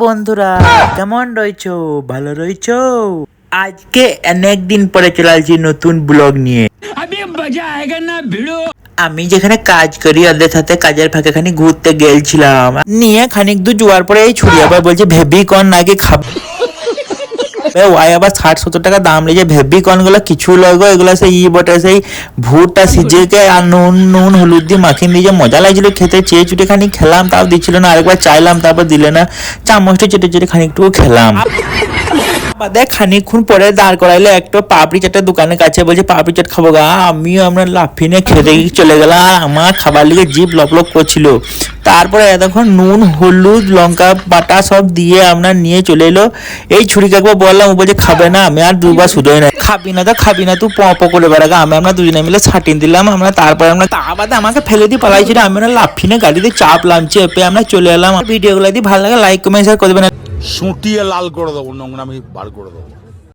বন্ধুরা কেমন রয়েছো? ভালো রয়েছো? আজকে অনেক দিন পরে চলে আসছি নতুন ব্লগ নিয়ে। আমি যেখানে কাজ করি ওদের সাথে কাজের ফাঁকে খানি ঘুরতে গেছিলাম, নিয়ে খানিক দূর যাওয়ার পরে এই ছুরি আবার বলছে ভেবি কর্ন নাকি খাবো। ওয়াই আবার 60-70 টাকা দাম লেগে ভেবি কর্ন গুলো কিছু লাগো, এগুলো সেই বটে সেই ভুট্টা সিজেকে আর নুন নুন হলুদ দিয়ে মাখিয়ে দিয়ে যে মজা লাগছিল খেতে, চেয়ে চুটে খানি খেলাম, তাও দিচ্ছিল না। আরেকবার চাইলাম তারপর দিলে না, চামচটা চেটে চেটে খানিকটুকু খেলাম। দেখ খানিকক্ষণ পরে দাঁড় করাইলে একটা পাপড়ি চাটের দোকানের কাছে, বলছে পাপড়ি চাট খাবো গা। আমিও আমরা লাফিনে খেতে চলে গেলাম, আমার খাবার লিগে জিভ লপ লপ করছিল। তারপরে এতক্ষণ নুন হলুদ লঙ্কা বাটা সব দিয়ে আমরা নিয়ে চলে এলো। এই ছুরিকে একবার বললাম, ও বলছে খাবে না। আমি আর দুবার শুধোই না, খাবি না তো খাবি না, তুই পপ করে বেড়াগা। আমরা দুজনে মিলে ছাটিয়ে দিলাম। আমরা তারপরে আমরা বাদে আমাকে ফেলে দিয়ে পালাইছিল। আমরা লাফিনে গাড়িতে চাপলাম, চেপে আমরা চলে এলাম। ভিডিওগুলো যদি ভালো লাগে লাইক কমেন্ট শেয়ার করে দেবেন। সুটিয়ে লাল করে দেবো, নোংরামি বার করে দেবো।